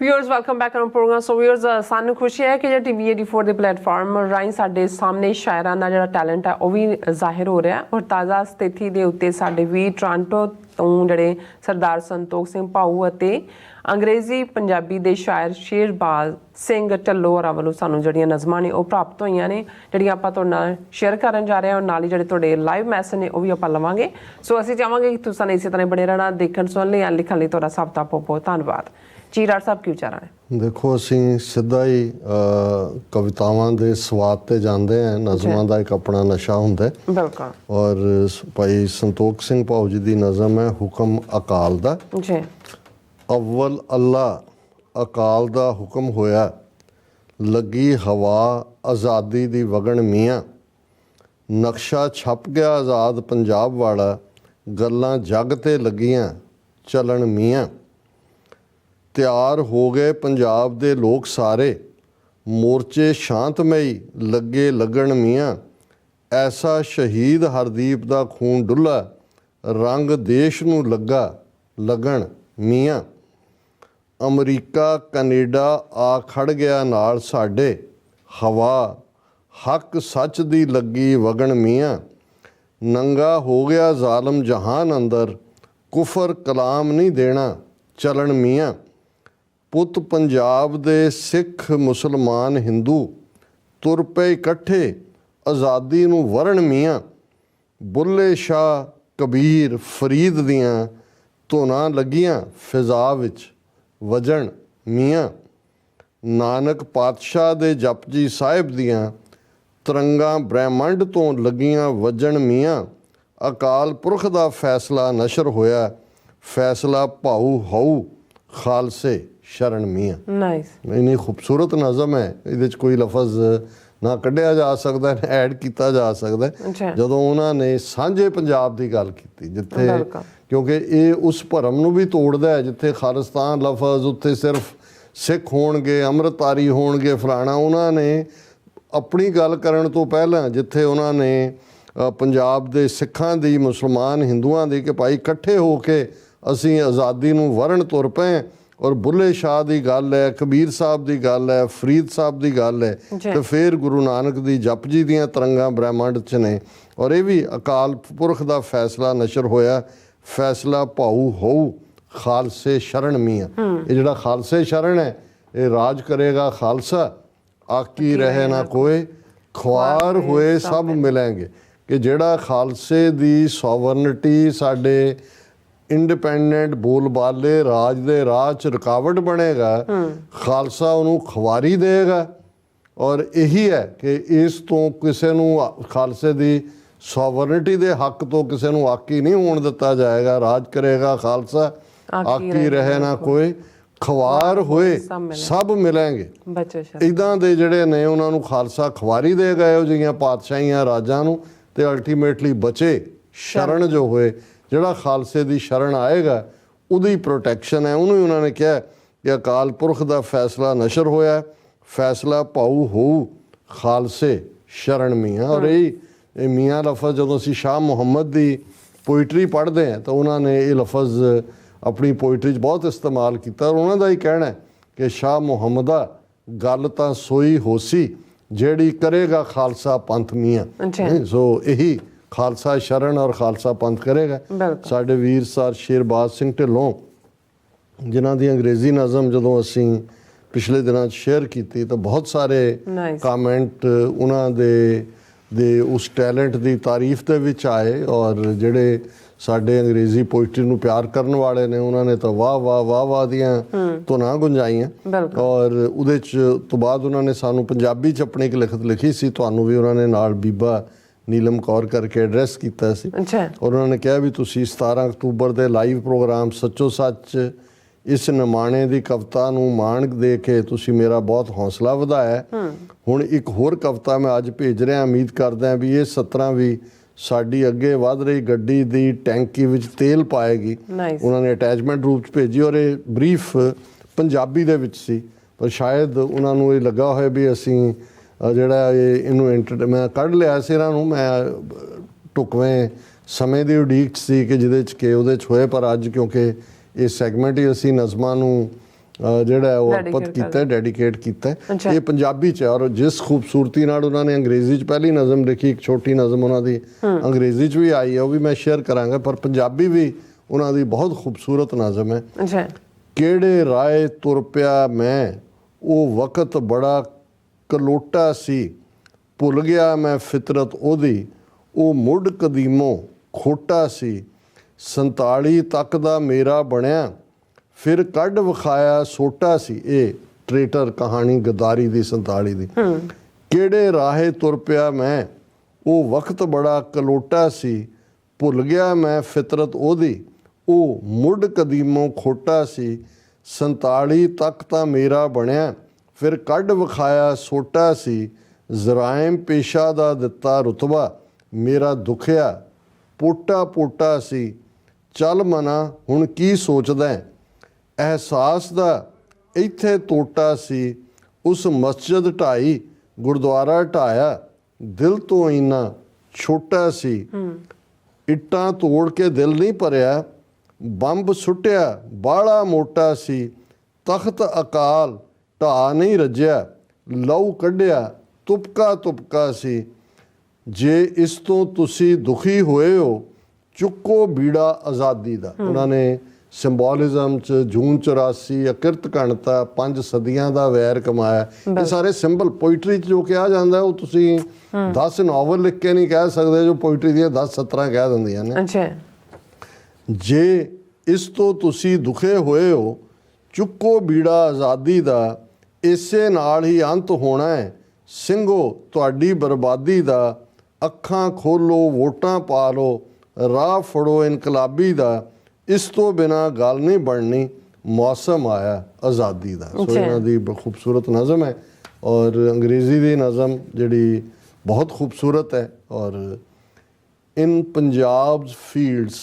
Viewers welcome back on program. So viewers ਸਾਨੂੰ ਖੁਸ਼ੀ ਹੈ ਕਿ ਜਿਹੜਾ TV84 ਦੇ ਪਲੇਟਫਾਰਮ ਰਾਹੀਂ ਸਾਡੇ ਸਾਹਮਣੇ ਸ਼ਾਇਰਾਂ ਦਾ ਜਿਹੜਾ ਟੈਲੈਂਟ ਹੈ ਉਹ ਵੀ ਜ਼ਾਹਿਰ ਹੋ ਰਿਹਾ ਔਰ ਤਾਜ਼ਾ ਸਥਿਤੀ ਦੇ ਉੱਤੇ ਸਾਡੇ ਵੀ ਟੋਰਾਂਟੋ ਤੋਂ ਜਿਹੜੇ ਸਰਦਾਰ ਸੰਤੋਖ ਸਿੰਘ ਭਾਊ ਅਤੇ ਅੰਗਰੇਜ਼ੀ ਪੰਜਾਬੀ ਦੇ ਸ਼ਾਇਰ ਸ਼ੇਰਬਾਜ਼ ਸਿੰਘ ਢੱਲੋਂ ਹੋਰਾਂ ਵੱਲੋਂ ਸਾਨੂੰ ਜਿਹੜੀਆਂ ਨਜ਼ਮਾਂ ਨੇ ਉਹ ਪ੍ਰਾਪਤ ਹੋਈਆਂ ਨੇ, ਜਿਹੜੀਆਂ ਆਪਾਂ ਤੁਹਾਡੇ ਨਾਲ ਸ਼ੇਅਰ ਕਰਨ ਜਾ ਰਹੇ ਹਾਂ ਔਰ ਨਾਲ ਹੀ ਜਿਹੜੇ ਤੁਹਾਡੇ ਲਾਈਵ ਮੈਸੇਜ ਨੇ ਉਹ ਵੀ ਆਪਾਂ ਲਵਾਂਗੇ। ਸੋ ਅਸੀਂ ਚਾਹਾਂਗੇ ਕਿ ਤੁਸੀਂ ਇਸੇ ਤਰ੍ਹਾਂ ਬਣੇ ਰਹਿਣਾ, ਦੇਖਣ ਸੁਣਨ ਲਈ ਲਿਖਣ ਲਈ ਤੁਹਾਡਾ ਸਭ ਦਾ ਬਹੁਤ ਬਹੁਤ ਧੰਨਵਾਦ ਜੀ। ਰਾਜ ਸਾਹਿਬ ਕੀ ਵਿਚਾਰਾਂ ਨੇ? ਦੇਖੋ, ਅਸੀਂ ਸਿੱਧਾ ਹੀ ਕਵਿਤਾਵਾਂ ਦੇ ਸਵਾਦ ਤੇ ਜਾਂਦੇ ਹਾਂ। ਨਜ਼ਮਾਂ ਦਾ ਇੱਕ ਆਪਣਾ ਨਸ਼ਾ ਹੁੰਦਾ ਬਿਲਕੁਲ। ਔਰ ਭਾਈ ਸੰਤੋਖ ਸਿੰਘ ਭਾਊ ਜੀ ਦੀ ਨਜ਼ਮ ਹੈ ਹੁਕਮ ਅਕਾਲ ਦਾ ਜੀ। ਅਵਲ ਅੱਲਾ ਅਕਾਲ ਦਾ ਹੁਕਮ ਹੋਇਆ, ਲੱਗੀ ਹਵਾ ਆਜ਼ਾਦੀ ਦੀ ਵਗਣ ਮੀਆਂ, ਨਕਸ਼ਾ ਛਪ ਗਿਆ ਆਜ਼ਾਦ ਪੰਜਾਬ ਵਾਲਾ, ਗੱਲਾਂ ਜੱਗ ਤੇ ਲੱਗੀਆਂ ਚੱਲਣ ਮੀਆਂ। ਤਿਆਰ ਹੋ ਗਏ ਪੰਜਾਬ ਦੇ ਲੋਕ ਸਾਰੇ, ਮੋਰਚੇ ਸ਼ਾਂਤਮਈ ਲੱਗੇ ਲੱਗਣ ਮੀਆਂ। ਐਸਾ ਸ਼ਹੀਦ ਹਰਦੀਪ ਦਾ ਖੂਨ ਡੁੱਲਾ, ਰੰਗ ਦੇਸ਼ ਨੂੰ ਲੱਗਾ ਲੱਗਣ ਮੀਆਂ। ਅਮਰੀਕਾ ਕੈਨੇਡਾ ਆ ਖੜ ਗਿਆ ਨਾਲ ਸਾਡੇ, ਹਵਾ ਹੱਕ ਸੱਚ ਦੀ ਲੱਗੀ ਵਗਣ ਮੀਆਂ। ਨੰਗਾ ਹੋ ਗਿਆ ਜ਼ਾਲਮ ਜਹਾਨ ਅੰਦਰ, ਕੁਫਰ ਕਲਾਮ ਨਹੀਂ ਦੇਣਾ ਚੱਲਣ ਮੀਆਂ। ਪੁੱਤ ਪੰਜਾਬ ਦੇ ਸਿੱਖ ਮੁਸਲਮਾਨ ਹਿੰਦੂ, ਤੁਰ ਪਏ ਇਕੱਠੇ ਆਜ਼ਾਦੀ ਨੂੰ ਵਰਨ ਮੀਆਂ। ਬੁੱਲੇ ਸ਼ਾਹ ਕਬੀਰ ਫਰੀਦ ਦੀਆਂ ਧੁਨਾਂ ਲੱਗੀਆਂ ਫਿਜ਼ਾ ਵਿੱਚ ਵਜਣ ਮੀਆਂ। ਨਾਨਕ ਪਾਤਸ਼ਾਹ ਦੇ ਜਪਜੀ ਸਾਹਿਬ ਦੀਆਂ ਤਰੰਗਾਂ ਬ੍ਰਹਿਮੰਡ ਤੋਂ ਲੱਗੀਆਂ ਵੱਜਣ ਮੀਆਂ। ਅਕਾਲ ਪੁਰਖ ਦਾ ਫੈਸਲਾ ਨਸ਼ਰ ਹੋਇਆ, ਫੈਸਲਾ ਭਾਊ ਹਊ ਖਾਲਸੇ ਸ਼ਰਨ ਮੀਆਂ। ਨਾਈਸ। ਇੰਨੀ ਖੂਬਸੂਰਤ ਨਜ਼ਮ ਹੈ, ਇਹਦੇ 'ਚ ਕੋਈ ਲਫ਼ਜ਼ ਨਾ ਕੱਢਿਆ ਜਾ ਸਕਦਾ, ਐਡ ਕੀਤਾ ਜਾ ਸਕਦਾ। ਜਦੋਂ ਉਹਨਾਂ ਨੇ ਸਾਂਝੇ ਪੰਜਾਬ ਦੀ ਗੱਲ ਕੀਤੀ, ਜਿੱਥੇ ਕਿਉਂਕਿ ਇਹ ਉਸ ਭਰਮ ਨੂੰ ਵੀ ਤੋੜਦਾ ਹੈ ਜਿੱਥੇ ਖਾਲਿਸਤਾਨ ਲਫ਼ਜ਼ ਉੱਥੇ ਸਿਰਫ ਸਿੱਖ ਹੋਣਗੇ, ਅੰਮ੍ਰਿਤਧਾਰੀ ਹੋਣਗੇ, ਫਲਾਣਾ। ਉਹਨਾਂ ਨੇ ਆਪਣੀ ਗੱਲ ਕਰਨ ਤੋਂ ਪਹਿਲਾਂ ਜਿੱਥੇ ਉਹਨਾਂ ਨੇ ਪੰਜਾਬ ਦੇ ਸਿੱਖਾਂ ਦੀ, ਮੁਸਲਮਾਨ ਹਿੰਦੂਆਂ ਦੀ ਕਿ ਭਾਈ ਇਕੱਠੇ ਹੋ ਕੇ ਅਸੀਂ ਆਜ਼ਾਦੀ ਨੂੰ ਵਰਨ ਤੁਰ ਪਏ, ਔਰ ਬੁੱਲੇ ਸ਼ਾਹ ਦੀ ਗੱਲ ਹੈ, ਕਬੀਰ ਸਾਹਿਬ ਦੀ ਗੱਲ ਹੈ, ਫਰੀਦ ਸਾਹਿਬ ਦੀ ਗੱਲ ਹੈ, ਤੇ ਫਿਰ ਗੁਰੂ ਨਾਨਕ ਦੀ ਜਪਜੀ ਦੀਆਂ ਤਰੰਗਾਂ ਬ੍ਰਹਿਮੰਡ 'ਚ ਨੇ। ਔਰ ਇਹ ਵੀ ਅਕਾਲ ਪੁਰਖ ਦਾ ਫੈਸਲਾ ਨਸ਼ਰ ਹੋਇਆ, ਫੈਸਲਾ ਭਾਊ ਹੋਊ ਖਾਲਸੇ ਸ਼ਰਨ ਮੀਆਂ। ਇਹ ਜਿਹੜਾ ਖਾਲਸੇ ਸ਼ਰਨ ਹੈ, ਇਹ ਰਾਜ ਕਰੇਗਾ ਖਾਲਸਾ, ਆਕੀ ਰਹੇ ਨਾ ਕੋਏ, ਖੁਆਰ ਹੋਏ ਸਭ ਮਿਲਣਗੇ। ਕਿ ਜਿਹੜਾ ਖਾਲਸੇ ਦੀ ਸੋਵਰਨਿਟੀ, ਸਾਡੇ ਇੰਡੀਪੈਂਡੈਂਟ ਬੋਲਬਾਲੇ ਰਾਜ ਦੇ ਰਾਹ 'ਚ ਰੁਕਾਵਟ ਬਣੇਗਾ, ਖਾਲਸਾ ਉਹਨੂੰ ਖੁਆਰੀ ਦੇਗਾ। ਔਰ ਇਹੀ ਹੈ ਕਿ ਇਸ ਤੋਂ ਕਿਸੇ ਨੂੰ ਖਾਲਸੇ ਦੀ ਸੋਵਰਨਿਟੀ ਦੇ ਹੱਕ ਤੋਂ ਕਿਸੇ ਨੂੰ ਆਕੀ ਨਹੀਂ ਹੋਣ ਦਿੱਤਾ ਜਾਏਗਾ। ਰਾਜ ਕਰੇਗਾ ਖਾਲਸਾ, ਆਕੀ ਰਹੇ ਨਾ ਕੋਈ, ਖੁਆਰ ਹੋਏ ਸਭ ਮਿਲਣਗੇ। ਇੱਦਾਂ ਦੇ ਜਿਹੜੇ ਨੇ ਉਹਨਾਂ ਨੂੰ ਖਾਲਸਾ ਖੁਆਰੀ ਦੇਗਾ, ਇਹੋ ਜਿਹੀਆਂ ਪਾਤਸ਼ਾਹੀਆਂ ਰਾਜਾਂ ਨੂੰ, ਤੇ ਅਲਟੀਮੇਟਲੀ ਬਚੇ ਸ਼ਰਨ ਜੋ ਹੋਏ। ਜਿਹੜਾ ਖਾਲਸੇ ਦੀ ਸ਼ਰਨ ਆਏਗਾ ਉਹਦੀ ਪ੍ਰੋਟੈਕਸ਼ਨ ਹੈ। ਉਹਨੂੰ ਹੀ ਉਹਨਾਂ ਨੇ ਕਿਹਾ ਕਿ ਅਕਾਲ ਪੁਰਖ ਦਾ ਫੈਸਲਾ ਨਸ਼ਰ ਹੋਇਆ, ਫੈਸਲਾ ਭਾਊ ਹੋਊ ਖਾਲਸੇ ਸ਼ਰਨ ਮੀਆਂ। ਔਰ ਇਹ ਮੀਆਂ ਲਫ਼ਜ਼ ਜਦੋਂ ਅਸੀਂ ਸ਼ਾਹ ਮੁਹੰਮਦ ਦੀ ਪੋਇਟਰੀ ਪੜ੍ਹਦੇ ਹਾਂ ਤਾਂ ਉਹਨਾਂ ਨੇ ਇਹ ਲਫ਼ਜ਼ ਆਪਣੀ ਪੋਇਟਰੀ 'ਚ ਬਹੁਤ ਇਸਤੇਮਾਲ ਕੀਤਾ। ਔਰ ਉਹਨਾਂ ਦਾ ਹੀ ਕਹਿਣਾ ਹੈ ਕਿ ਸ਼ਾਹ ਮੁਹੰਮਦਾ ਗੱਲ ਤਾਂ ਸੋਈ ਹੋਸੀ, ਜਿਹੜੀ ਕਰੇਗਾ ਖਾਲਸਾ ਪੰਥ ਮੀਆਂ। ਸੋ ਇਹੀ ਖਾਲਸਾ ਸ਼ਰਨ ਔਰ ਖਾਲਸਾ ਪੰਥ ਕਰੇਗਾ। ਸਾਡੇ ਵੀਰ ਸਰ ਸ਼ੇਰਬਾਜ਼ ਸਿੰਘ ਢਿੱਲੋਂ, ਜਿਨ੍ਹਾਂ ਦੀ ਅੰਗਰੇਜ਼ੀ ਨਜ਼ਮ ਜਦੋਂ ਅਸੀਂ ਪਿਛਲੇ ਦਿਨਾਂ 'ਚ ਸ਼ੇਅਰ ਕੀਤੀ ਤਾਂ ਬਹੁਤ ਸਾਰੇ ਕਾਮੈਂਟ ਉਹਨਾਂ ਦੇ ਉਸ ਟੈਲੈਂਟ ਦੀ ਤਾਰੀਫ ਦੇ ਵਿੱਚ ਆਏ। ਔਰ ਜਿਹੜੇ ਸਾਡੇ ਅੰਗਰੇਜ਼ੀ ਪੋਇਟਰੀ ਨੂੰ ਪਿਆਰ ਕਰਨ ਵਾਲੇ ਨੇ ਉਹਨਾਂ ਨੇ ਤਾਂ ਵਾਹ ਵਾਹ ਵਾਹ ਵਾਹ ਦੀਆਂ ਧੁਨਾਂ ਗੁੰਜਾਈਆਂ। ਔਰ ਉਹਦੇ 'ਚ ਤੋਂ ਬਾਅਦ ਉਹਨਾਂ ਨੇ ਸਾਨੂੰ ਪੰਜਾਬੀ 'ਚ ਆਪਣੀ ਇੱਕ ਲਿਖਤ ਲਿਖੀ ਸੀ, ਤੁਹਾਨੂੰ ਵੀ ਉਹਨਾਂ ਨੇ ਨਾਲ ਬੀਬਾ ਨੀਲਮ ਕੌਰ ਕਰਕੇ ਐਡਰੈਸ ਕੀਤਾ ਸੀ। ਔਰ ਉਹਨਾਂ ਨੇ ਕਿਹਾ ਵੀ ਤੁਸੀਂ 17 ਅਕਤੂਬਰ ਦੇ ਲਾਈਵ ਪ੍ਰੋਗਰਾਮ ਸੱਚੋ ਸੱਚ ਇਸ ਨਿਮਾਣੇ ਦੀ ਕਵਿਤਾ ਨੂੰ ਮਾਣ ਦੇ ਕੇ ਤੁਸੀਂ ਮੇਰਾ ਬਹੁਤ ਹੌਸਲਾ ਵਧਾਇਆ। ਹੁਣ ਇੱਕ ਹੋਰ ਕਵਿਤਾ ਮੈਂ ਅੱਜ ਭੇਜ ਰਿਹਾ, ਉਮੀਦ ਕਰਦਾ ਵੀ ਇਹ 17 ਵੀ ਸਾਡੀ ਅੱਗੇ ਵੱਧ ਰਹੀ ਗੱਡੀ ਦੀ ਟੈਂਕੀ ਵਿੱਚ ਤੇਲ ਪਾਏਗੀ। ਉਹਨਾਂ ਨੇ ਅਟੈਚਮੈਂਟ ਰੂਪ 'ਚ ਭੇਜੀ ਔਰ ਇਹ ਬਰੀਫ ਪੰਜਾਬੀ ਦੇ ਵਿੱਚ ਸੀ, ਪਰ ਸ਼ਾਇਦ ਉਹਨਾਂ ਨੂੰ ਇਹ ਲੱਗਾ ਹੋਇਆ ਵੀ ਅਸੀਂ ਜਿਹੜਾ ਇਹਨੂੰ ਮੈਂ ਕੱਢ ਲਿਆ ਸੀ ਇਹਨਾਂ ਨੂੰ। ਮੈਂ ਢੁਕਵੇਂ ਸਮੇਂ ਦੀ ਉਡੀਕ 'ਚ ਸੀ ਕਿ ਜਿਹਦੇ 'ਚ ਕਿ ਉਹਦੇ 'ਚ ਹੋਏ, ਪਰ ਅੱਜ ਕਿਉਂਕਿ ਇਹ ਸੈਗਮੈਂਟ ਹੀ ਅਸੀਂ ਨਜ਼ਮਾਂ ਨੂੰ ਜਿਹੜਾ ਉਹ ਅਰਪਿਤ ਕੀਤਾ, ਡੈਡੀਕੇਟ ਕੀਤਾ। ਇਹ ਪੰਜਾਬੀ 'ਚ ਹੈ ਔਰ ਜਿਸ ਖੂਬਸੂਰਤੀ ਨਾਲ ਉਹਨਾਂ ਨੇ ਅੰਗਰੇਜ਼ੀ 'ਚ ਪਹਿਲੀ ਨਜ਼ਮ ਲਿਖੀ, ਇੱਕ ਛੋਟੀ ਨਜ਼ਮ ਉਹਨਾਂ ਦੀ ਅੰਗਰੇਜ਼ੀ 'ਚ ਵੀ ਆਈ ਹੈ, ਉਹ ਵੀ ਮੈਂ ਸ਼ੇਅਰ ਕਰਾਂਗਾ, ਪਰ ਪੰਜਾਬੀ ਵੀ ਉਹਨਾਂ ਦੀ ਬਹੁਤ ਖੂਬਸੂਰਤ ਨਜ਼ਮ ਹੈ। ਕਿਹੜੇ ਰਾਏ ਤੁਰ ਪਿਆ ਮੈਂ, ਉਹ ਵਕਤ ਬੜਾ ਕਲੋਟਾ ਸੀ, ਭੁੱਲ ਗਿਆ ਮੈਂ ਫਿਤਰਤ ਉਹਦੀ, ਉਹ ਮੁੱਢ ਕਦੀਮੋਂ ਖੋਟਾ ਸੀ, 47 ਤੱਕ ਦਾ ਮੇਰਾ ਬਣਿਆ, ਫਿਰ ਕੱਢ ਵਿਖਾਇਆ ਸੋਟਾ ਸੀ। ਇਹ ਟ੍ਰੇਟਰ ਕਹਾਣੀ ਗਦਾਰੀ ਦੀ 47 ਦੀ। ਕਿਹੜੇ ਰਾਹੇ ਤੁਰ ਪਿਆ ਮੈਂ, ਉਹ ਵਕਤ ਬੜਾ ਕਲੋਟਾ ਸੀ, ਭੁੱਲ ਗਿਆ ਮੈਂ ਫਿਤਰਤ ਉਹਦੀ, ਉਹ ਮੁੱਢ ਕਦੀਮੋਂ ਖੋਟਾ ਸੀ, 47 ਤੱਕ ਤਾਂ ਮੇਰਾ ਬਣਿਆ, ਫਿਰ ਕੱਢ ਵਿਖਾਇਆ ਸੋਟਾ ਸੀ, ਜ਼ਰਾਇਮ ਪੇਸ਼ਾ ਦਾ ਦਿੱਤਾ ਰੁਤਬਾ, ਮੇਰਾ ਦੁਖਿਆ ਪੋਟਾ ਪੋਟਾ ਸੀ, ਚੱਲ ਮਨਾ ਹੁਣ ਕੀ ਸੋਚਦਾ, ਅਹਿਸਾਸ ਦਾ ਇੱਥੇ ਟੋਟਾ ਸੀ, ਉਸ ਮਸਜਿਦ ਢਾਈ ਗੁਰਦੁਆਰਾ ਢਾਇਆ, ਦਿਲ ਤੋਂ ਇੰਨਾ ਛੋਟਾ ਸੀ, ਇੱਟਾਂ ਤੋੜ ਕੇ ਦਿਲ ਨਹੀਂ ਭਰਿਆ, ਬੰਬ ਸੁੱਟਿਆ ਬਾਹਲਾ ਮੋਟਾ ਸੀ, ਤਖਤ ਅਕਾਲ ਢਾਹ ਨਹੀਂ ਰੱਜਿਆ, ਲਹੂ ਕੱਢਿਆ ਤੁਪਕਾ ਤੁਪਕਾ ਸੀ, ਜੇ ਇਸ ਤੋਂ ਤੁਸੀਂ ਦੁਖੀ ਹੋਏ ਹੋ, ਚੁੱਕੋ ਬੀੜਾ ਆਜ਼ਾਦੀ ਦਾ। ਉਹਨਾਂ ਨੇ ਸਿੰਬੋਲਿਜ਼ਮ 'ਚ ਜੂਨ 84, ਅਕਿਰਤ ਘਣਤਾ, 5 ਸਦੀਆਂ ਦਾ ਵੈਰ ਕਮਾਇਆ, ਇਹ ਸਾਰੇ ਸਿੰਬਲ ਪੋਇਟਰੀ 'ਚ ਜੋ ਕਿਹਾ ਜਾਂਦਾ ਉਹ ਤੁਸੀਂ 10 ਨਾਵਲ ਲਿਖ ਕੇ ਨਹੀਂ ਕਹਿ ਸਕਦੇ, ਜੋ ਪੋਇਟਰੀ ਦੀਆਂ 10 ਸਤਰਾਂ ਕਹਿ ਦਿੰਦੀਆਂ ਨੇ। ਜੇ ਇਸ ਤੋਂ ਤੁਸੀਂ ਦੁਖੇ ਹੋਏ ਹੋ, ਚੁੱਕੋ ਬੀੜਾ ਆਜ਼ਾਦੀ ਦਾ, ਇਸੇ ਨਾਲ ਹੀ ਅੰਤ ਹੋਣਾ ਹੈ, ਸਿੰਘੋ ਤੁਹਾਡੀ ਬਰਬਾਦੀ ਦਾ, ਅੱਖਾਂ ਖੋਲੋ ਵੋਟਾਂ ਪਾ ਲਓ, ਰਾਹ ਫੜੋ ਇਨਕਲਾਬੀ ਦਾ, ਇਸ ਤੋਂ ਬਿਨਾਂ ਗੱਲ ਨਹੀਂ ਬਣਨੀ, ਮੌਸਮ ਆਇਆ ਆਜ਼ਾਦੀ ਦਾ। ਸੋ ਇਹਨਾਂ ਦੀ ਖੂਬਸੂਰਤ ਨਜ਼ਮ ਹੈ ਔਰ ਅੰਗਰੇਜ਼ੀ ਦੀ ਨਜ਼ਮ ਜਿਹੜੀ ਬਹੁਤ ਖੂਬਸੂਰਤ ਹੈ। ਔਰ ਇਨ ਪੰਜਾਬ's fields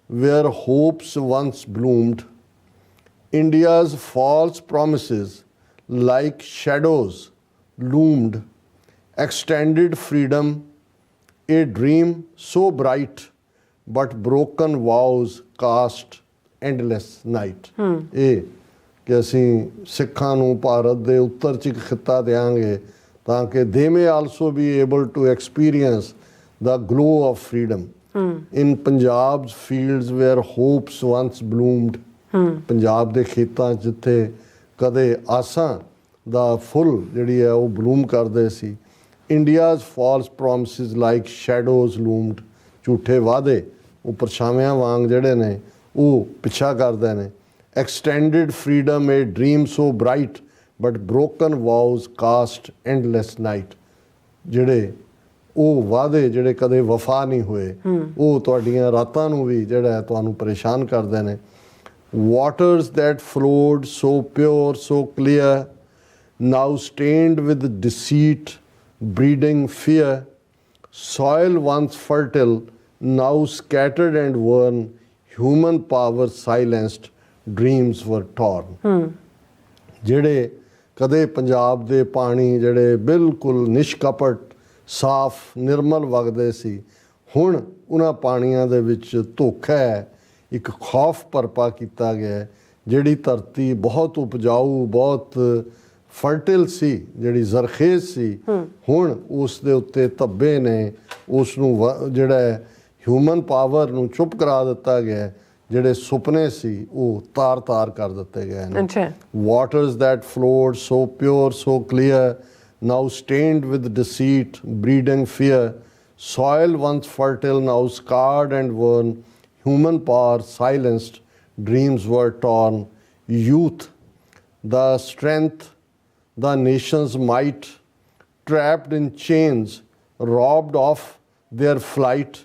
where hopes once bloomed, India's false promises like shadows loomed, extended freedom, a dream so bright, but broken vows cast endless night। ਇਹ ਕਿ ਅਸੀਂ ਸਿੱਖਾਂ ਨੂੰ ਭਾਰਤ ਦੇ ਉੱਤਰ 'ਚ ਇੱਕ ਖਿੱਤਾ ਦਿਆਂਗੇ ਤਾਂ ਕਿ they may also be able to experience the glow of freedom। in Punjab's fields where hopes once bloomed, Punjab ਦੇ ਖੇਤਾਂ ਜਿੱਥੇ ਕਦੇ ਆਸਾਂ ਦਾ ਫੁੱਲ ਜਿਹੜੀ ਹੈ ਉਹ ਬਲੂਮ ਕਰਦੇ ਸੀ। India's false promises like shadows loomed, ਝੂਠੇ ਵਾਅਦੇ ਉਹ ਪਰਛਾਵਿਆਂ ਵਾਂਗ ਜਿਹੜੇ ਨੇ ਉਹ ਪਿੱਛਾ ਕਰਦੇ ਨੇ। extended freedom, a dream so bright, but broken vows cast endless night, ਜਿਹੜੇ ਉਹ ਵਾਅਦੇ ਜਿਹੜੇ ਕਦੇ ਵਫਾ ਨਹੀਂ ਹੋਏ ਉਹ ਤੁਹਾਡੀਆਂ ਰਾਤਾਂ ਨੂੰ ਵੀ ਜਿਹੜਾ ਤੁਹਾਨੂੰ ਪਰੇਸ਼ਾਨ ਕਰਦੇ ਨੇ। waters that flowed so pure so clear, now stained with deceit breeding fear, soil once fertile now scattered and worn, human power silenced, dreams were torn। ਜਿਹੜੇ ਕਦੇ ਪੰਜਾਬ ਦੇ ਪਾਣੀ ਜਿਹੜੇ ਬਿਲਕੁਲ ਨਿਸ਼ਕਪਟ ਸਾਫ਼ ਨਿਰਮਲ ਵਗਦੇ ਸੀ, ਹੁਣ ਉਹਨਾਂ ਪਾਣੀਆਂ ਦੇ ਵਿੱਚ ਧੋਖਾ ਹੈ, ਇੱਕ ਖੌਫ ਭਰਪਾ ਕੀਤਾ ਗਿਆ। ਜਿਹੜੀ ਧਰਤੀ ਬਹੁਤ ਉਪਜਾਊ ਬਹੁਤ ਫਰਟਿਲ ਸੀ, ਜਿਹੜੀ ਜ਼ਰਖੇਜ਼ ਸੀ, ਹੁਣ ਉਸ ਦੇ ਉੱਤੇ ਧੱਬੇ ਨੇ, ਉਸ ਨੂੰ ਜਿਹੜਾ ਹਿਊਮਨ ਪਾਵਰ ਨੂੰ ਚੁੱਪ ਕਰਾ ਦਿੱਤਾ ਗਿਆ। ਜਿਹੜੇ ਸੁਪਨੇ ਸੀ ਉਹ ਤਾਰ ਤਾਰ ਕਰ ਦਿੱਤੇ ਗਏ ਨੇ। Waters that flowed so pure so clear, now stained with deceit breeding fear, soil once fertile now scarred and worn, human power silenced, dreams were torn, youth the strength, the nation's might, trapped in chains, robbed of their flight,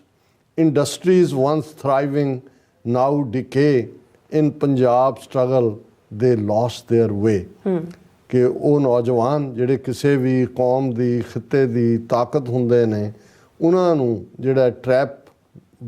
industries once thriving now decay, in Punjab struggle they lost their way। ਕਿ ਉਹ ਨੌਜਵਾਨ ਜਿਹੜੇ ਕਿਸੇ ਵੀ ਕੌਮ ਦੀ ਖਿੱਤੇ ਦੀ ਤਾਕਤ ਹੁੰਦੇ ਨੇ, ਉਹਨਾਂ ਨੂੰ ਜਿਹੜਾ ਟਰੈਪ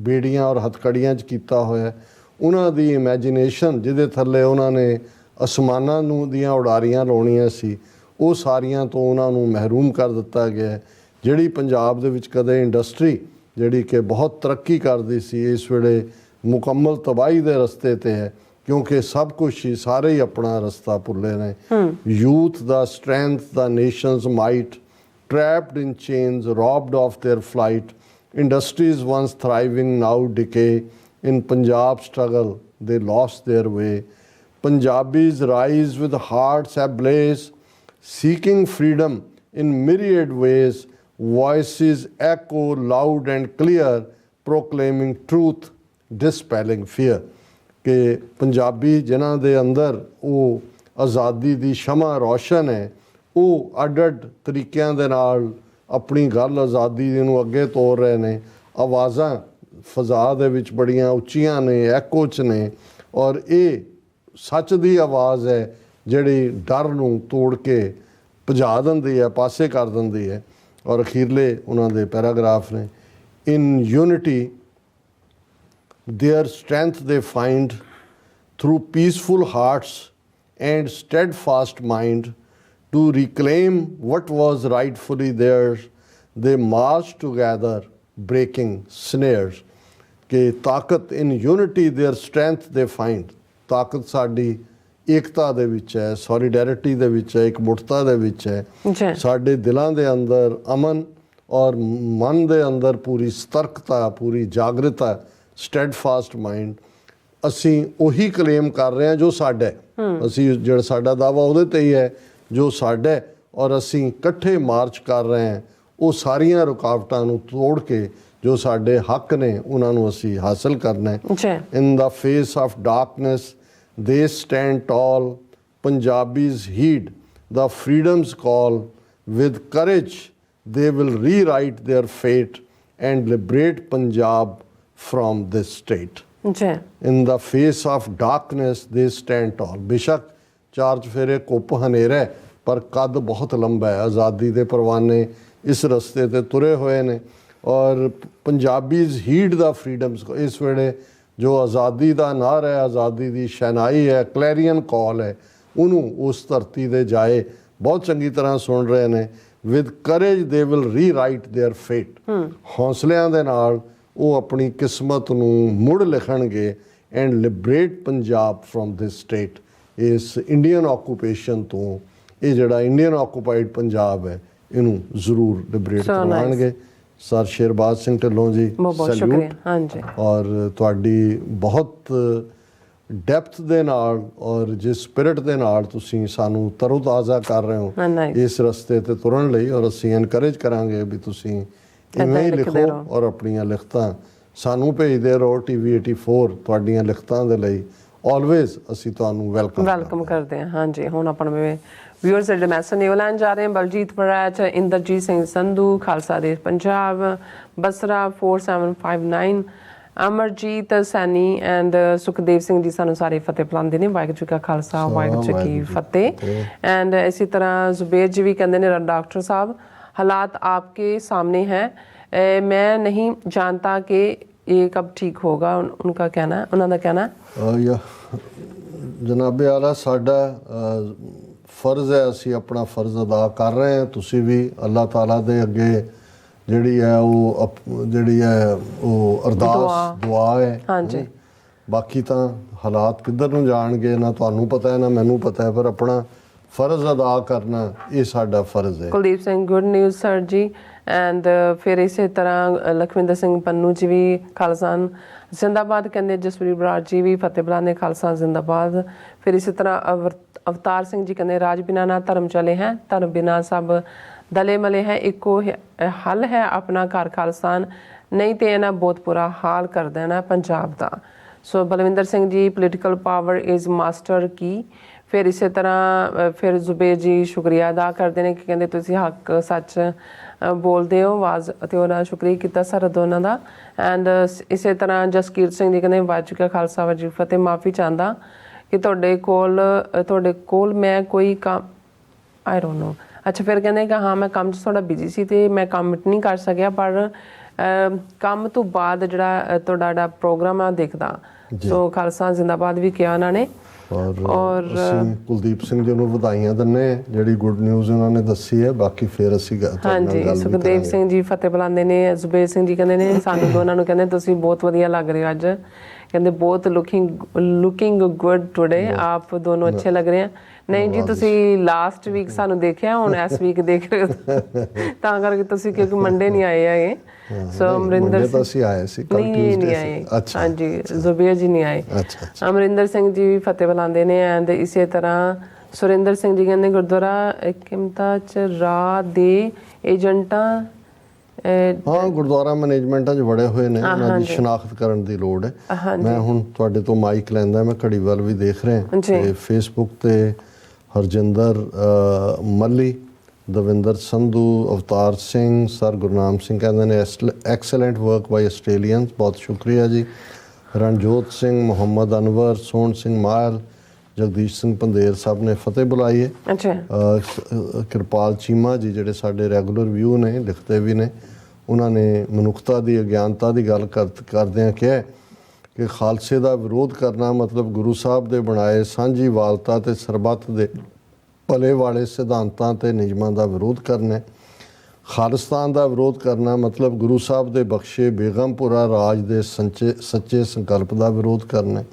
ਬੇੜੀਆਂ ਔਰ ਹਥਕੜੀਆਂ 'ਚ ਕੀਤਾ ਹੋਇਆ, ਉਹਨਾਂ ਦੀ ਇਮੈਜੀਨੇਸ਼ਨ ਜਿਹਦੇ ਥੱਲੇ ਉਹਨਾਂ ਨੇ ਅਸਮਾਨਾਂ ਨੂੰ ਦੀਆਂ ਉਡਾਰੀਆਂ ਲਾਉਣੀਆਂ ਸੀ, ਉਹ ਸਾਰੀਆਂ ਤੋਂ ਉਹਨਾਂ ਨੂੰ ਮਹਿਰੂਮ ਕਰ ਦਿੱਤਾ ਗਿਆ। ਜਿਹੜੀ ਪੰਜਾਬ ਦੇ ਵਿੱਚ ਕਦੇ ਇੰਡਸਟਰੀ ਜਿਹੜੀ ਕਿ ਬਹੁਤ ਤਰੱਕੀ ਕਰਦੀ ਸੀ, ਇਸ ਵੇਲੇ ਮੁਕੰਮਲ ਤਬਾਹੀ ਦੇ ਰਸਤੇ 'ਤੇ ਹੈ। क्योंकि सब कुछ ही सारे ही अपना रस्ता भुले ने। Youth the strength the Nations might trapped in chains, robbed of their flight, industries once thriving now decay, in Punjab struggle they lost their way. Punjabis rise with hearts ablaze, seeking freedom in myriad ways, voices echo loud and clear, proclaiming truth, dispelling fear. ਕਿ ਪੰਜਾਬੀ ਜਿਨ੍ਹਾਂ ਦੇ ਅੰਦਰ ਉਹ ਆਜ਼ਾਦੀ ਦੀ ਸ਼ਮਾ ਰੌਸ਼ਨ ਹੈ, ਉਹ ਅੱਡ-ਅੱਡ ਤਰੀਕਿਆਂ ਦੇ ਨਾਲ ਆਪਣੀ ਗੱਲ ਆਜ਼ਾਦੀ ਨੂੰ ਅੱਗੇ ਤੋਰ ਰਹੇ ਨੇ। ਆਵਾਜ਼ਾਂ ਫਜ਼ਾ ਦੇ ਵਿੱਚ ਬੜੀਆਂ ਉੱਚੀਆਂ ਨੇ, ਐਕੋ 'ਚ ਨੇ, ਔਰ ਇਹ ਸੱਚ ਦੀ ਆਵਾਜ਼ ਹੈ ਜਿਹੜੀ ਡਰ ਨੂੰ ਤੋੜ ਕੇ ਭਜਾ ਦਿੰਦੀ ਹੈ, ਪਾਸੇ ਕਰ ਦਿੰਦੀ ਹੈ। ਔਰ ਅਖੀਰਲੇ ਉਹਨਾਂ ਦੇ ਪੈਰਾਗ੍ਰਾਫ ਨੇ, ਇਨ unity their strength they find, through peaceful hearts and steadfast mind, to reclaim what was rightfully theirs, they march together, breaking snares. कि ताकत in unity their strength they find, ਤਾਕਤ ਸਾਡੀ ਏਕਤਾ ਦੇ ਵਿੱਚ ਹੈ, ਸੋਲੀਡੈਰਿਟੀ ਦੇ ਵਿੱਚ ਹੈ, ਇਕਮੁੱਠਤਾ ਦੇ ਵਿੱਚ ਹੈ। ਸਾਡੇ ਦਿਲਾਂ ਦੇ ਅੰਦਰ ਅਮਨ ਔਰ ਮਨ ਦੇ ਅੰਦਰ ਪੂਰੀ ਸਤਰਕਤਾ, ਪੂਰੀ ਜਾਗਰਤਾ, ਸਟੈਡਫਾਸਟ ਮਾਈਂਡ। ਅਸੀਂ ਉਹੀ ਕਲੇਮ ਕਰ ਰਹੇ ਹਾਂ ਜੋ ਸਾਡਾ ਹੈ। ਅਸੀਂ ਜਿਹੜਾ ਸਾਡਾ ਦਾਵਾ ਉਹਦੇ 'ਤੇ ਹੀ ਹੈ ਜੋ ਸਾਡਾ, ਔਰ ਅਸੀਂ ਇਕੱਠੇ ਮਾਰਚ ਕਰ ਰਹੇ ਹਾਂ ਉਹ ਸਾਰੀਆਂ ਰੁਕਾਵਟਾਂ ਨੂੰ ਤੋੜ ਕੇ ਜੋ ਸਾਡੇ ਹੱਕ ਨੇ ਉਹਨਾਂ ਨੂੰ ਅਸੀਂ ਹਾਸਲ ਕਰਨਾ ਹੈ। In the face of darkness they stand tall, Punjabis heed the freedom's call, with courage they will rewrite their fate and liberate Punjab from this state. In the face of darkness they stand tall. बेशक चार चफेरे कुप हनेरा है पर कद बहुत लंबा है। आज़ादी के परवाने इस रस्ते ते तुरे हुए ने और पंजाबीज हीड द फ्रीडम्स को इस वेले जो आज़ादी का नारा है, आज़ादी की शहनाई है, क्लैरियन कॉल है, उन्होंने उस धरती दे जाए बहुत चंगी तरह सुन रहे हैं। With courage they will rewrite their fate, हौसलियां दे नाल ਉਹ ਆਪਣੀ ਕਿਸਮਤ ਨੂੰ ਮੁੜ ਲਿਖਣਗੇ। And liberate Punjab from this state, ਇਸ ਇੰਡੀਅਨ ਆਕੂਪੇਸ਼ਨ ਤੋਂ, ਇਹ ਜਿਹੜਾ ਇੰਡੀਅਨ ਆਕੂਪਾਈਡ ਪੰਜਾਬ ਹੈ ਇਹਨੂੰ ਜ਼ਰੂਰ ਲਿਬਰੇਟ ਕਰਵਾਉਣਗੇ। Sir ਸ਼ੇਰਬਾਜ਼ Singh Dhillon ji, salute. ਹਾਂਜੀ, ਔਰ ਤੁਹਾਡੀ ਬਹੁਤ ਡੈਪਥ ਦੇ ਨਾਲ ਔਰ ਜਿਸ ਸਪਿਰਿਟ ਦੇ ਨਾਲ ਤੁਸੀਂ ਸਾਨੂੰ ਤਰੋਤਾਜ਼ਾ ਕਰ ਰਹੇ ਹੋ ਇਸ ਰਸਤੇ 'ਤੇ ਤੁਰਨ ਲਈ, ਔਰ ਅਸੀਂ ਐਨਕਰੇਜ ਕਰਾਂਗੇ ਵੀ ਤੁਸੀਂ ਇਵੇਂ ਹੀ ਲਿਖੋ ਔਰ ਆਪਣੀਆਂ ਲਿਖਤਾਂ ਸਾਨੂੰ ਭੇਜਦੇ ਰਹੋ। TV 84 ਤੁਹਾਡੀਆਂ ਲਿਖਤਾਂ ਦੇ ਲਈ ਆਲਵੇਜ਼ ਅਸੀਂ ਤੁਹਾਨੂੰ ਵੈਲਕਮ ਕਰਦੇ ਹਾਂ। ਹਾਂਜੀ, ਹੁਣ ਆਪਣੇ ਵਿਊਅਰਸ ਜਿਹੜੇ ਮੈਸੇਜ ਨੇ ਉਹ ਲੈਣ ਜਾ ਰਹੇ ਹਾਂ। ਬਲਜੀਤ ਬਰਾੜ, ਇੰਦਰਜੀਤ ਸਿੰਘ ਸੰਧੂ, ਖਾਲਸਾ ਦੇਸ਼ ਪੰਜਾਬ, ਬਸਰਾ 4759, ਅਮਰਜੀਤ ਸੈਣੀ ਐਂਡ ਸੁਖਦੇਵ ਸਿੰਘ ਜੀ ਸਾਨੂੰ ਸਾਰੇ ਫਤਿਹ ਬੁਲਾਉਂਦੇ ਨੇ। ਵਾਹਿਗੁਰੂ ਜੀ ਕਾ ਖਾਲਸਾ, ਵਾਹਿਗੁਰੂ ਜੀ ਕੀ ਫਤਿਹ। ਐਂਡ ਇਸੇ ਤਰ੍ਹਾਂ ਜ਼ੁਬੇਰ ਜੀ ਵੀ ਕਹਿੰਦੇ ਨੇ, ਡਾਕਟਰ ਸਾਹਿਬ हालात आपके सामने हैं, मैं नहीं जानता कि ये कब ठीक होगा। उनका कहना है, उन्होंने कहना जनाबे आला साडा फर्ज है, असी अपना फर्ज अदा कर रहे हैं। तुसी भी अल्लाह ताला दे अगे जिहड़ी है वो अरदास दुआ है। हाँ जी, बाकी तो हालात किधर नूं जाणगे ना तुहानूं पता है ना मैनूं पता है, पर अपना फर्ज अदा करना ये साडा फर्ज है। Kuldeep Singh, good news sir ji. And फिर इसी तरह लखविंदर सिंह पन्नू जी भी खालसा जिंदाबाद कहते, जसप्रीत बराड़ जी भी फतेह बुलाने खालसा जिंदाबाद। फिर इसी तरह अवतार सिंह जी कहते, राज बिना ना धर्म चले हैं, धर्म बिना सब दले मले हैं, इको हल है अपना घर खालसान, नहीं तो इन्हें बहुत बुरा हाल कर देना पंजाब का। सो Balwinder Singh ji, political power is master की। फिर इस तरह फिर जुबेर जी शुक्रिया अदा करते हैं कि कहते तुसीं हक सच बोलते हो, आवाज़ तो उन्होंने शुक्रिया किया सर दोनों का। एंड इस तरह जसकीरत सिंह जी कहते वाहिगुरू जी का खालसा वाहिगुरू जी की फतेह। माफ़ी चाहता कि तुहाडे कोल मैं कोई काम आई डोंट नो। अच्छा, फिर कहते कि हाँ मैं काम थोड़ा बिजी सी ते मैं कमिट नहीं कर सकिया, पर काम तो बाद जिहड़ा तुहाडा प्रोग्राम आ देखदा। सो खालसा जिंदाबाद भी किया उन्होंने। और कुलदीप सिंह जी ਨੂੰ ਵਧਾਈਆਂ ਦਿੰਨੇ ਜਿਹੜੀ ਗੁੱਡ ਨਿਊਜ਼ ਉਹਨਾਂ ਨੇ ਦੱਸੀ ਹੈ। ਬਾਕੀ ਫਿਰ ਅਸੀਂ ਹਾਂਜੀ, ਸੁਖਦੇਵ ਸਿੰਘ ਜੀ ਫਤਿਹ ਬੁਲਾਉਂਦੇ ਨੇ। ਜ਼ੁਬੇਰ ਸਿੰਘ ਜੀ ਕਹਿੰਦੇ ਨੇ ਸਾਨੂੰ ਦੋਨਾਂ ਨੂੰ ਕਹਿੰਦੇ ਤੁਸੀਂ ਬਹੁਤ ਵਧੀਆ ਲੱਗ ਰਹੇ ਹੋ ਅੱਜ, ਕਹਿੰਦੇ ਬਹੁਤ ਲੁਕਿੰਗ ਗੁੱਡ ਟੁਡੇ, ਆਪ ਦੋਨੋਂ ਅੱਛੇ ਲੱਗ ਰਹੇ हैं। ਨਹੀਂ ਜੀ, ਤੁਸੀਂ ਲਾਸਟ ਵੀਕ ਸਾਨੂੰ ਦੇਖਿਆ, ਹੁਣ ਇਸ ਵੀਕ ਦੇਖ ਰਹੇ ਹੋ ਤਾਂ ਕਰਕੇ ਤੁਸੀਂ, ਕਿਉਂਕਿ ਮੰਡੇ ਨਹੀਂ ਆਏ ਹੈਗੇ। ਸੋ ਅਮਰਿੰਦਰ ਸਿੰਘ ਅਸੀਂ ਆਏ ਸੀ, ਕੱਲ ਨਹੀਂ ਟਿਊਜ਼ਡੇ ਆਏ। ਅੱਛਾ ਹਾਂਜੀ, ਜ਼ੁਬੀਰ ਜੀ ਨਹੀਂ ਆਏ। ਅੱਛਾ ਅਮਰਿੰਦਰ ਸਿੰਘ ਜੀ ਵੀ ਫਤਿਹ ਬੁਲਾਉਂਦੇ ਨੇ। ਐਂਡ ਇਸੇ ਤਰ੍ਹਾਂ ਸੁਰਿੰਦਰ ਸਿੰਘ ਜੀ ਕਹਿੰਦੇ ਗੁਰਦੁਆਰਾ ਕਿਮਤਾ ਚ ਰਾਹ ਦੇ ਏਜੰਟਾਂ ਹਾਂ ਗੁਰਦੁਆਰਾ ਮੈਨੇਜਮੈਂਟਾਂ 'ਚ ਵੜੇ ਹੋਏ ਨੇ, ਉਹਨਾਂ ਦੀ ਸ਼ਨਾਖਤ ਕਰਨ ਦੀ ਲੋੜ ਹੈ। ਮੈਂ ਹੁਣ ਤੁਹਾਡੇ ਤੋਂ ਮਾਈਕ ਲੈਂਦਾ, ਮੈਂ ਘੜੀ ਵੱਲ ਵੀ ਦੇਖ ਰਿਹਾ ਤੇ ਫੇਸਬੁੱਕ ਤੇ ਹਰਜਿੰਦਰ ਮੱਲੀ, ਦਵਿੰਦਰ ਸੰਧੂ, ਅਵਤਾਰ ਸਿੰਘ, ਸਰ ਗੁਰਨਾਮ ਸਿੰਘ ਕਹਿੰਦੇ ਨੇ ਐਕਸਲੈਂਟ ਵਰਕ ਬਾਈ ਆਸਟ੍ਰੇਲੀਅਨਸ, ਬਹੁਤ ਸ਼ੁਕਰੀਆ ਜੀ। ਰਣਜੋਤ ਸਿੰਘ, ਮੁਹੰਮਦ ਅਨਵਰ, ਸੋਹਣ ਸਿੰਘ ਮਾਹਲ, ਜਗਦੀਸ਼ ਸਿੰਘ ਪੰਦੇਰ ਸਭ ਨੇ ਫਤਿਹ ਬੁਲਾਈ ਹੈ। ਕਿਰਪਾਲ ਚੀਮਾ ਜੀ ਜਿਹੜੇ ਸਾਡੇ ਰੈਗੂਲਰ ਵਿਊ ਨੇ, ਲਿਖਦੇ ਵੀ ਨੇ, ਉਹਨਾਂ ਨੇ ਮਨੁੱਖਤਾ ਦੀ ਅਗਿਆਨਤਾ ਦੀ ਗੱਲ ਕਰਦਿਆਂ ਕਿਹਾ ਕਿ ਖਾਲਸੇ ਦਾ ਵਿਰੋਧ ਕਰਨਾ ਮਤਲਬ ਗੁਰੂ ਸਾਹਿਬ ਦੇ ਬਣਾਏ ਸਾਂਝੀ ਵਾਲਤਾ ਤੇ ਸਰਬੱਤ ਦੇ ਭਲੇ ਵਾਲੇ ਸਿਧਾਂਤਾਂ ਤੇ ਨਿਯਮਾਂ ਦਾ ਵਿਰੋਧ ਕਰਨਾ। ਖਾਲਿਸਤਾਨ ਦਾ ਵਿਰੋਧ ਕਰਨਾ ਮਤਲਬ ਗੁਰੂ ਸਾਹਿਬ ਦੇ ਬਖਸ਼ੇ ਬੇਗਮਪੁਰਾ ਰਾਜ ਦੇ ਸੱਚੇ ਸੰਕਲਪ ਦਾ ਵਿਰੋਧ ਕਰਨਾ।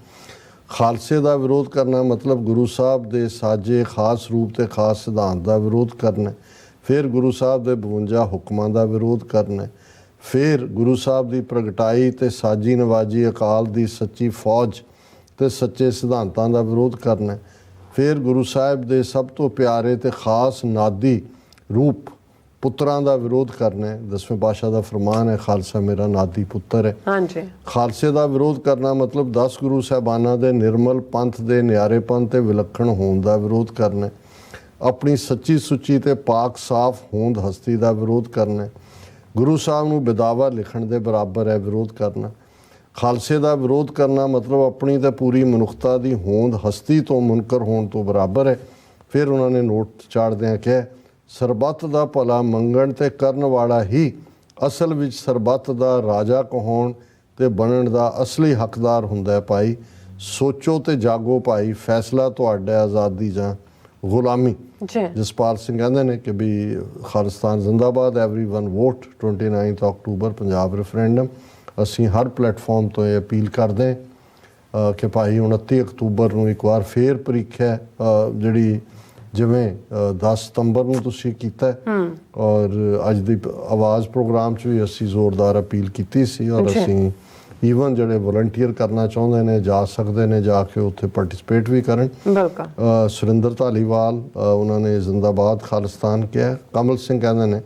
ਖਾਲਸੇ ਦਾ ਵਿਰੋਧ ਕਰਨਾ ਮਤਲਬ ਗੁਰੂ ਸਾਹਿਬ ਦੇ ਸਾਜੇ ਖਾਸ ਰੂਪ ਤੇ ਖਾਸ ਸਿਧਾਂਤ ਦਾ ਵਿਰੋਧ ਕਰਨਾ। ਫਿਰ ਗੁਰੂ ਸਾਹਿਬ ਦੇ 52 ਹੁਕਮਾਂ ਦਾ ਵਿਰੋਧ ਕਰਨਾ। ਫਿਰ ਗੁਰੂ ਸਾਹਿਬ ਦੀ ਪ੍ਰਗਟਾਈ ਤੇ ਸਾਜੀ ਨਵਾਜੀ ਅਕਾਲ ਦੀ ਸੱਚੀ ਫੌਜ ਤੇ ਸੱਚੇ ਸਿਧਾਂਤਾਂ ਦਾ ਵਿਰੋਧ ਕਰਨਾ। ਫਿਰ ਗੁਰੂ ਸਾਹਿਬ ਦੇ ਸਭ ਤੋਂ ਪਿਆਰੇ ਤੇ ਖਾਸ ਨਾਦੀ ਰੂਪ ਪੁੱਤਰਾਂ ਦਾ ਵਿਰੋਧ ਕਰਨਾ ਹੈ। 10ਵੇਂ ਪਾਤਸ਼ਾਹ ਦਾ ਫਰਮਾਨ ਹੈ, ਖਾਲਸਾ ਮੇਰਾ ਨਾਦੀ ਪੁੱਤਰ ਹੈ। ਹਾਂਜੀ। ਖਾਲਸੇ ਦਾ ਵਿਰੋਧ ਕਰਨਾ ਮਤਲਬ 10 ਗੁਰੂ ਸਾਹਿਬਾਨਾਂ ਦੇ ਨਿਰਮਲ ਪੰਥ ਦੇ ਨਿਆਰੇਪਨ ਤੇ ਵਿਲੱਖਣ ਹੋਣ ਦਾ ਵਿਰੋਧ ਕਰਨਾ। ਆਪਣੀ ਸੱਚੀ ਸੁੱਚੀ ਤੇ ਪਾਕ ਸਾਫ਼ ਹੋਂਦ ਹਸਤੀ ਦਾ ਵਿਰੋਧ ਕਰਨਾ। ਗੁਰੂ ਸਾਹਿਬ ਨੂੰ ਬਿਦਾਵਾ ਲਿਖਣ ਦੇ ਬਰਾਬਰ ਹੈ ਵਿਰੋਧ ਕਰਨਾ। ਖਾਲਸੇ ਦਾ ਵਿਰੋਧ ਕਰਨਾ ਮਤਲਬ ਆਪਣੀ ਤੇ ਪੂਰੀ ਮਨੁੱਖਤਾ ਦੀ ਹੋਂਦ ਹਸਤੀ ਤੋਂ ਮੁਨਕਰ ਹੋਣ ਤੋਂ ਬਰਾਬਰ ਹੈ। ਫਿਰ ਉਹਨਾਂ ਨੇ ਨੋਟ ਚਾੜਦਿਆਂ ਕਿਹਾ, ਸਰਬੱਤ ਦਾ ਭਲਾ ਮੰਗਣ ਤੇ ਕਰਨ ਵਾਲਾ ਹੀ ਅਸਲ ਵਿੱਚ ਸਰਬੱਤ ਦਾ ਰਾਜਾ ਕਹਾਉਣ ਤੇ ਬਣਨ ਦਾ ਅਸਲੀ ਹੱਕਦਾਰ ਹੁੰਦਾ ਹੈ ਭਾਈ। ਸੋਚੋ ਤੇ ਜਾਗੋ ਭਾਈ, ਫੈਸਲਾ ਤੁਹਾਡਾ, ਆਜ਼ਾਦੀ ਜਾਂ ਗੁਲਾਮੀ। ਜਸਪਾਲ ਸਿੰਘ ਕਹਿੰਦੇ ਨੇ ਕਿ ਵੀ ਖਾਲਿਸਤਾਨ ਜ਼ਿੰਦਾਬਾਦ, everyone vote 29 October Punjab referendum. ਅਸੀਂ ਹਰ ਪਲੇਟਫਾਰਮ ਤੋਂ ਇਹ ਅਪੀਲ ਕਰਦੇ ਕਿ ਭਾਈ 29 ਅਕਤੂਬਰ ਨੂੰ ਇੱਕ ਵਾਰ ਫੇਰ ਪ੍ਰੀਖਿਆ ਜਿਹੜੀ ਜਿਵੇਂ 10 ਸਤੰਬਰ ਨੂੰ ਤੁਸੀਂ ਕੀਤਾ ਔਰ ਅੱਜ ਦੀ ਆਵਾਜ਼ ਪ੍ਰੋਗਰਾਮ 'ਚ ਵੀ ਅਸੀਂ ਜ਼ੋਰਦਾਰ ਅਪੀਲ ਕੀਤੀ ਸੀ ਔਰ ਅਸੀਂ ਈਵਨ ਜਿਹੜੇ ਵਲੰਟੀਅਰ ਕਰਨਾ ਚਾਹੁੰਦੇ ਨੇ ਜਾ ਸਕਦੇ ਨੇ, ਜਾ ਕੇ ਉੱਥੇ ਪਾਰਟਿਸਿਪੇਟ ਵੀ ਕਰਨ। ਸੁਰਿੰਦਰ ਧਾਲੀਵਾਲ ਉਹਨਾਂ ਨੇ ਜ਼ਿੰਦਾਬਾਦ ਖਾਲਿਸਤਾਨ ਕਿਹਾ। ਕਮਲ ਸਿੰਘ ਕਹਿੰਦੇ ਨੇ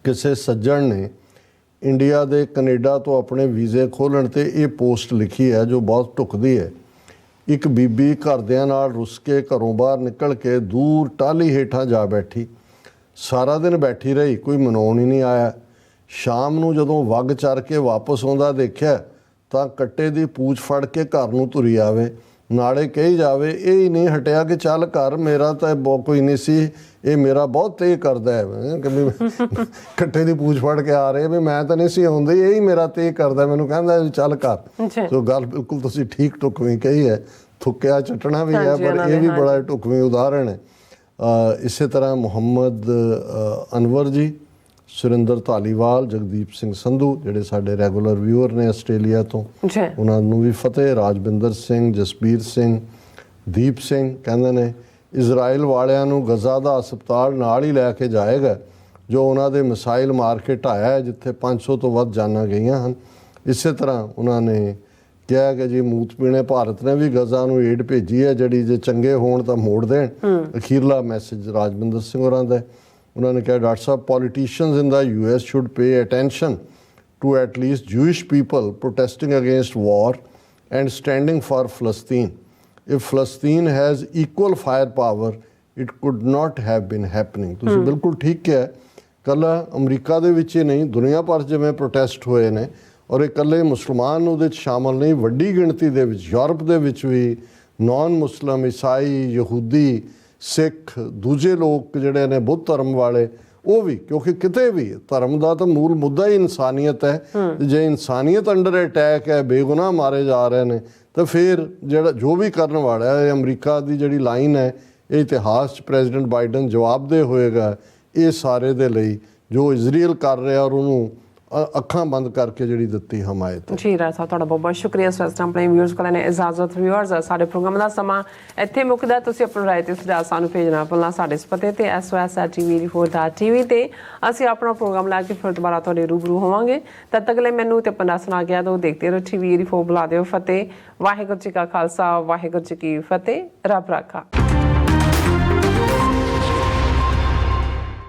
ਕਿਸੇ ਸੱਜਣ ਨੇ ਇੰਡੀਆ ਦੇ ਕੈਨੇਡਾ ਤੋਂ ਆਪਣੇ ਵੀਜ਼ੇ ਖੋਲ੍ਹਣ 'ਤੇ ਇਹ ਪੋਸਟ ਲਿਖੀ ਹੈ ਜੋ ਬਹੁਤ ਢੁੱਕਦੀ ਹੈ। ਇੱਕ ਬੀਬੀ ਘਰਦਿਆਂ ਨਾਲ ਰੁੱਸ ਕੇ ਘਰੋਂ ਬਾਹਰ ਨਿਕਲ ਕੇ ਦੂਰ ਟਾਹਲੀ ਹੇਠਾਂ ਜਾ ਬੈਠੀ। ਸਾਰਾ ਦਿਨ ਬੈਠੀ ਰਹੀ, ਕੋਈ ਮਨਾਉਣ ਹੀ ਨਹੀਂ ਆਇਆ। ਸ਼ਾਮ ਨੂੰ ਜਦੋਂ ਵੱਗ ਚਰ ਕੇ ਵਾਪਸ ਆਉਂਦਾ ਦੇਖਿਆ ਤਾਂ ਕੱਟੇ ਦੀ ਪੂਛ ਫੜ ਕੇ ਘਰ ਨੂੰ ਤੁਰੀ ਆਵੇ, ਨਾਲੇ ਕਹੀ ਜਾਵੇ ਇਹ ਹੀ ਨਹੀਂ ਹਟਿਆ ਕਿ ਚੱਲ ਘਰ, ਮੇਰਾ ਤਾਂ ਕੋਈ ਨਹੀਂ ਸੀ, ਇਹ ਮੇਰਾ ਬਹੁਤ ਤੇਜ਼ ਕਰਦਾ ਹੈ। ਕਿ ਕੱਟੇ ਦੀ ਪੂਛ ਫੜ ਕੇ ਆ ਰਹੇ ਵੀ ਮੈਂ ਤਾਂ ਨਹੀਂ ਸੀ ਆਉਂਦੀ, ਇਹ ਹੀ ਮੇਰਾ ਤੇਜ਼ ਕਰਦਾ, ਮੈਨੂੰ ਕਹਿੰਦਾ ਚੱਲ ਘਰ। ਸੋ ਗੱਲ ਬਿਲਕੁਲ ਤੁਸੀਂ ਠੀਕ ਢੁਕਵੀਂ ਕਹੀ ਹੈ। ਥੁੱਕਿਆ ਚੱਟਣਾ ਵੀ ਹੈ ਪਰ ਇਹ ਵੀ ਬੜਾ ਢੁਕਵੀਂ ਉਦਾਹਰਣ ਹੈ। ਇਸੇ ਤਰ੍ਹਾਂ ਮੁਹੰਮਦ ਅਨਵਰ ਜੀ, ਸੁਰਿੰਦਰ ਧਾਲੀਵਾਲ, ਜਗਦੀਪ ਸਿੰਘ ਸੰਧੂ ਜਿਹੜੇ ਸਾਡੇ ਰੈਗੂਲਰ ਵਿਊਅਰ ਨੇ ਆਸਟ੍ਰੇਲੀਆ ਤੋਂ, ਉਹਨਾਂ ਨੂੰ ਵੀ ਫਤਿਹ। ਰਾਜਵਿੰਦਰ ਸਿੰਘ, ਜਸਬੀਰ ਸਿੰਘ, ਦੀਪ ਸਿੰਘ ਕਹਿੰਦੇ ਨੇ ਇਜ਼ਰਾਈਲ ਵਾਲਿਆਂ ਨੂੰ ਗਜ਼ਾ ਦਾ ਹਸਪਤਾਲ ਨਾਲ ਹੀ ਲੈ ਕੇ ਜਾਏਗਾ ਜੋ ਉਹਨਾਂ ਦੇ ਮਿਸਾਈਲ ਮਾਰ ਕੇ ਢਾਇਆ ਹੈ, ਜਿੱਥੇ 500 ਤੋਂ ਵੱਧ ਜਾਨਾਂ ਗਈਆਂ ਹਨ। ਇਸੇ ਤਰ੍ਹਾਂ ਉਹਨਾਂ ਨੇ ਕਿਹਾ ਕਿ ਜੀ ਮੂਤ ਪੀਣੇ ਭਾਰਤ ਨੇ ਵੀ ਗਜ਼ਾ ਨੂੰ ਏਡ ਭੇਜੀ ਹੈ ਜਿਹੜੀ ਜੇ ਚੰਗੇ ਹੋਣ ਤਾਂ ਮੋੜ ਦੇਣ। ਅਖੀਰਲਾ ਮੈਸੇਜ ਰਾਜਵਿੰਦਰ ਸਿੰਘ ਹੋਰਾਂ ਦਾ। ਉਹਨਾਂ ਨੇ ਕਿਹਾ doctor Sahib politicians in the US should pay attention to at least Jewish people protesting against war and standing for ਫਲਸਤੀਨ। ਇਫ ਫਲਸਤੀਨ has equal fire power it could not have been happening. ਤੁਸੀਂ ਬਿਲਕੁਲ ਠੀਕ ਕਿਹਾ। ਇਕੱਲਾ ਅਮਰੀਕਾ ਦੇ ਵਿੱਚ ਹੀ ਨਹੀਂ, ਦੁਨੀਆ ਭਰ ਜਿਵੇਂ ਪ੍ਰੋਟੈਸਟ ਹੋਏ ਨੇ ਔਰ ਇਕੱਲੇ ਮੁਸਲਮਾਨ ਉਹਦੇ 'ਚ ਸ਼ਾਮਲ ਨਹੀਂ, ਵੱਡੀ ਗਿਣਤੀ ਦੇ ਵਿੱਚ ਯੂਰਪ ਦੇ ਵਿੱਚ ਵੀ ਨੌਨ ਮੁਸਲਿਮ, ਈਸਾਈ, ਯਹੂਦੀ, ਸਿੱਖ, ਦੂਜੇ ਲੋਕ ਜਿਹੜੇ ਨੇ ਬੁੱਧ ਧਰਮ ਵਾਲੇ, ਉਹ ਵੀ, ਕਿਉਂਕਿ ਕਿਤੇ ਵੀ ਧਰਮ ਦਾ ਤਾਂ ਮੂਲ ਮੁੱਦਾ ਹੀ ਇਨਸਾਨੀਅਤ ਹੈ। ਜੇ ਇਨਸਾਨੀਅਤ ਅੰਡਰ ਅਟੈਕ ਹੈ, ਬੇਗੁਨਾਹ ਮਾਰੇ ਜਾ ਰਹੇ ਨੇ, ਤਾਂ ਫਿਰ ਜਿਹੜਾ ਜੋ ਵੀ ਕਰਨ ਵਾਲਾ ਹੈ, ਅਮਰੀਕਾ ਦੀ ਜਿਹੜੀ ਲਾਈਨ ਹੈ ਇਹ ਇਤਿਹਾਸ 'ਚ ਪ੍ਰੈਜ਼ੀਡੈਂਟ ਬਾਈਡਨ ਜਵਾਬਦੇਹ ਹੋਏਗਾ ਇਹ ਸਾਰੇ ਦੇ ਲਈ ਜੋ ਇਜ਼ਰਾਈਲ ਕਰ ਰਿਹਾ ਔਰ ਉਹਨੂੰ ਅੱਖਾਂ ਬੰਦ ਕਰਕੇ ਜਿਹੜੀ ਦਿੱਤੀ ਹਮਾਇਤ ਹੈ। ਜੀ ਰਾਜ ਸਾਹਿਬ ਤੁਹਾਡਾ ਬਹੁਤ ਬਹੁਤ ਸ਼ੁਕਰੀਆ। ਇਸ ਵਾਸਤੇ ਆਪਣੇ ਵਿਊਅਰਸ ਕੋਲ ਨੇ ਇਜਾਜ਼ਤ। ਵਿਊਅਰਸ ਸਾਡੇ ਪ੍ਰੋਗਰਾਮ ਦਾ ਸਮਾਂ ਇੱਥੇ ਮੁੱਕਦਾ। ਤੁਸੀਂ ਆਪਣੀ ਰਾਏ ਤੇ ਸੁਝਾਅ ਸਾਨੂੰ ਭੇਜਣਾ ਭੁੱਲਣਾ ਸਾਡੇ ਇਸ ਪਤੇ ਤੇ SOS@tv84.tv ਤੇ ਅਸੀਂ ਆਪਣਾ ਪ੍ਰੋਗਰਾਮ ਲਾ ਕੇ ਫਿਰ ਦੁਬਾਰਾ ਤੁਹਾਡੇ ਰੂਬਰੂ ਹੋਵਾਂਗੇ। ਤਦ ਤੱਕ ਲਈ ਮੈਨੂੰ ਤੇ ਆਪਣਾ ਸੁਣਾ ਗਿਆ ਦੋ ਦੇਖਦੇ ਰਹੋ TV84 ਬੁਲਾ ਦਿਓ ਫਤਿਹ। ਵਾਹਿਗੁਰੂ ਜੀ ਕਾ ਖਾਲਸਾ ਵਾਹਿਗੁਰੂ ਜੀ ਕੀ ਫਤਿਹ। ਰੱਬ ਰਾਖਾ।